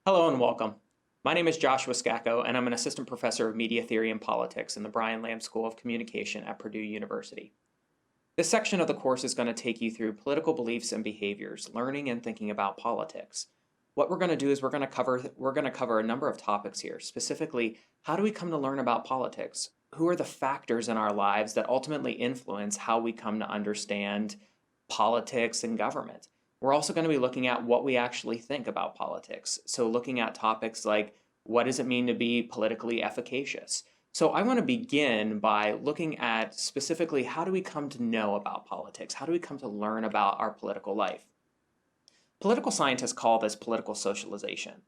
Hello and welcome. My name is Joshua Scacco, and I'm an assistant professor of media theory and politics in the Brian Lamb School of Communication at Purdue University. This section of the course is going to take you through political beliefs and behaviors, learning and thinking about politics. What we're going to do is we're going to cover a number of topics here. Specifically, how do we come to learn about politics? Who are the factors in our lives that ultimately influence how we come to understand politics and government? We're also going to be looking at what we actually think about politics. So looking at topics like, what does it mean to be politically efficacious? So I want to begin by looking at specifically, how do we come to know about politics? How do we come to learn about our political life? Political scientists call this political socialization.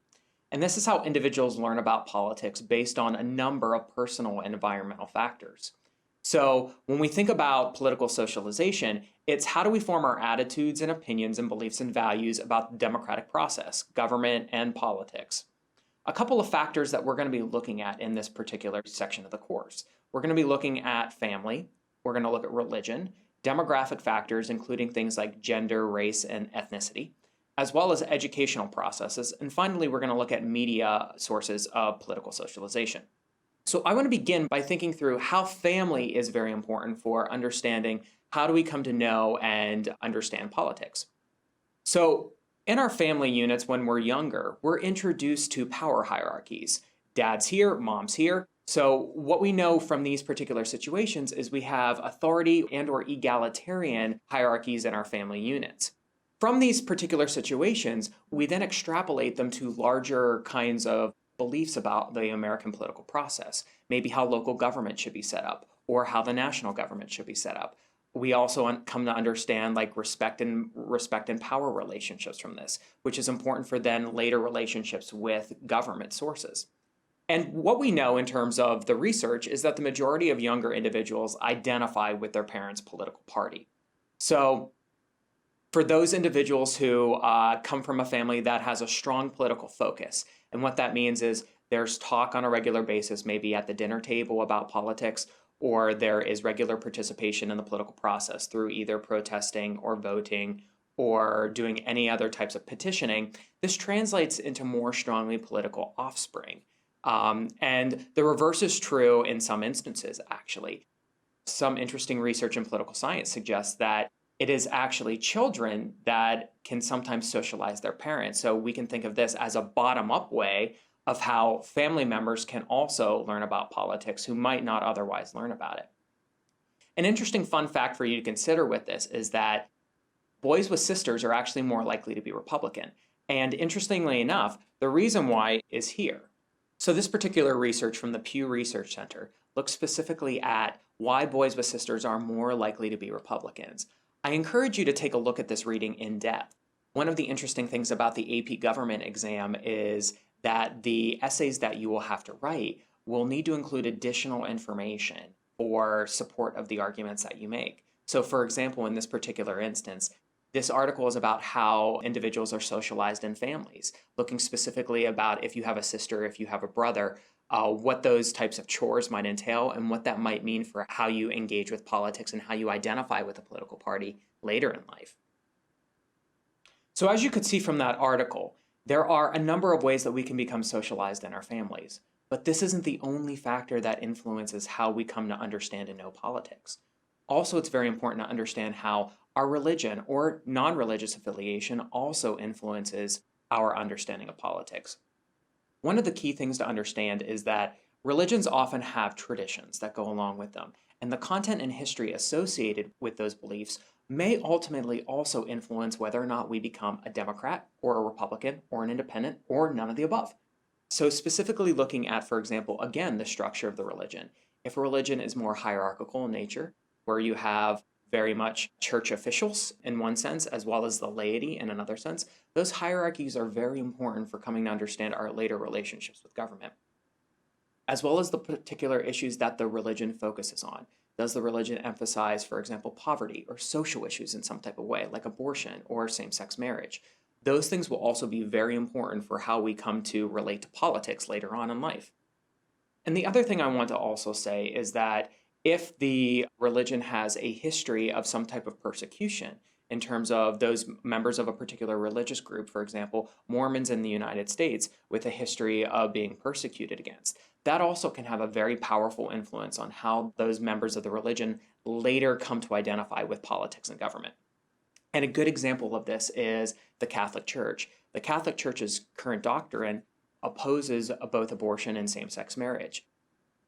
And this is how individuals learn about politics based on a number of personal and environmental factors. So when we think about political socialization, it's how do we form our attitudes and opinions and beliefs and values about the democratic process, government, and politics. A couple of factors that we're going to be looking at in this particular section of the course. We're going to be looking at family, we're going to look at religion, demographic factors, including things like gender, race, and ethnicity, as well as educational processes, and finally, we're going to look at media sources of political socialization. So I want to begin by thinking through how family is very important for understanding how do we come to know and understand politics. So in our family units, when we're younger, we're introduced to power hierarchies. Dad's here, mom's here. So what we know from these particular situations is we have authority and or egalitarian hierarchies in our family units. From these particular situations, we then extrapolate them to larger kinds of beliefs about the American political process, maybe how local government should be set up or how the national government should be set up. We also come to understand like respect and power relationships from this, which is important for then later relationships with government sources. And what we know in terms of the research is that the majority of younger individuals identify with their parents' political party. So for those individuals who come from a family that has a strong political focus, and what that means is there's talk on a regular basis, maybe at the dinner table about politics, or there is regular participation in the political process through either protesting or voting or doing any other types of petitioning. This translates into more strongly political offspring. And the reverse is true in some instances, actually. Some interesting research in political science suggests that it is actually children that can sometimes socialize their parents. So we can think of this as a bottom-up way of how family members can also learn about politics who might not otherwise learn about it. An interesting fun fact for you to consider with this is that boys with sisters are actually more likely to be Republican. And interestingly enough, the reason why is here. So this particular research from the Pew Research Center looks specifically at why boys with sisters are more likely to be Republicans. I encourage you to take a look at this reading in depth. One of the interesting things about the AP government exam is that the essays that you will have to write will need to include additional information for support of the arguments that you make. So for example, in this particular instance, this article is about how individuals are socialized in families, looking specifically about if you have a sister, if you have a brother, what those types of chores might entail and what that might mean for how you engage with politics and how you identify with a political party later in life. So as you could see from that article, there are a number of ways that we can become socialized in our families, but this isn't the only factor that influences how we come to understand and know politics. Also, it's very important to understand how our religion or non-religious affiliation also influences our understanding of politics. One of the key things to understand is that religions often have traditions that go along with them, and the content and history associated with those beliefs may ultimately also influence whether or not we become a Democrat or a Republican or an independent or none of the above. So specifically looking at, for example, again, the structure of the religion. If a religion is more hierarchical in nature, where you have very much church officials in one sense, as well as the laity in another sense, those hierarchies are very important for coming to understand our later relationships with government, as well as the particular issues that the religion focuses on. Does the religion emphasize, for example, poverty or social issues in some type of way, like abortion or same-sex marriage? Those things will also be very important for how we come to relate to politics later on in life. And the other thing I want to also say is that if the religion has a history of some type of persecution, in terms of those members of a particular religious group, for example, Mormons in the United States with a history of being persecuted against. That also can have a very powerful influence on how those members of the religion later come to identify with politics and government. And a good example of this is the Catholic Church. The Catholic Church's current doctrine opposes both abortion and same-sex marriage.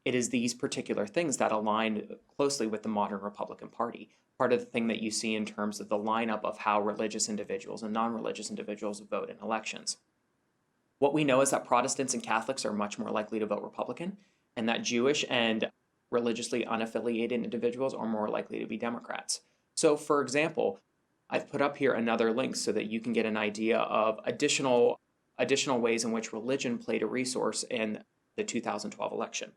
It is these particular things that align closely with the modern Republican Party. Part of the thing that you see in terms of the lineup of how religious individuals and non-religious individuals vote in elections. What we know is that Protestants and Catholics are much more likely to vote Republican, and that Jewish and religiously unaffiliated individuals are more likely to be Democrats. So, for example, I've put up here another link so that you can get an idea of additional ways in which religion played a resource in the 2012 election.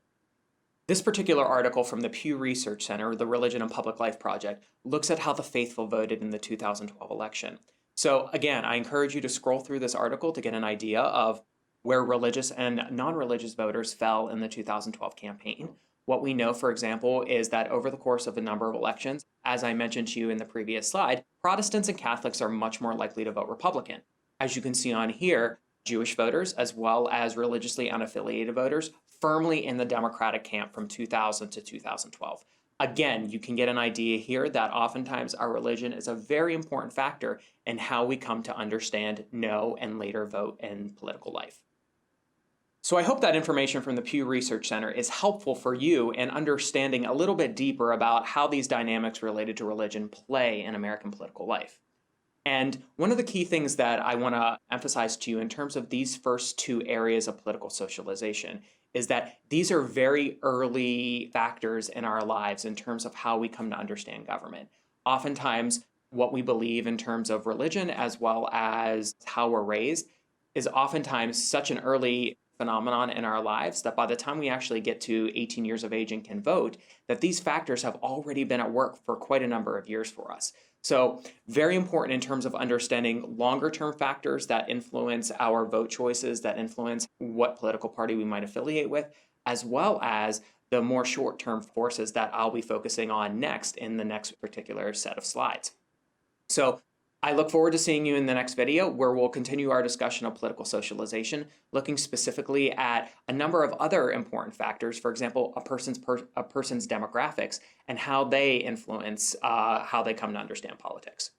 This particular article from the Pew Research Center, the Religion and Public Life Project, looks at how the faithful voted in the 2012 election. So again, I encourage you to scroll through this article to get an idea of where religious and non-religious voters fell in the 2012 campaign. What we know, for example, is that over the course of a number of elections, as I mentioned to you in the previous slide, Protestants and Catholics are much more likely to vote Republican. As you can see on here, Jewish voters, as well as religiously unaffiliated voters, firmly in the Democratic camp from 2000 to 2012. Again, you can get an idea here that oftentimes our religion is a very important factor in how we come to understand, know, and later vote in political life. So I hope that information from the Pew Research Center is helpful for you in understanding a little bit deeper about how these dynamics related to religion play in American political life. And one of the key things that I want to emphasize to you in terms of these first two areas of political socialization is that these are very early factors in our lives in terms of how we come to understand government. Oftentimes, what we believe in terms of religion as well as how we're raised is oftentimes such an early phenomenon in our lives that by the time we actually get to 18 years of age and can vote, that these factors have already been at work for quite a number of years for us. So very important in terms of understanding longer term factors that influence our vote choices, that influence what political party we might affiliate with, as well as the more short term forces that I'll be focusing on next in the next particular set of slides. So I look forward to seeing you in the next video where we'll continue our discussion of political socialization, looking specifically at a number of other important factors, for example, a person's demographics and how they influence how they come to understand politics.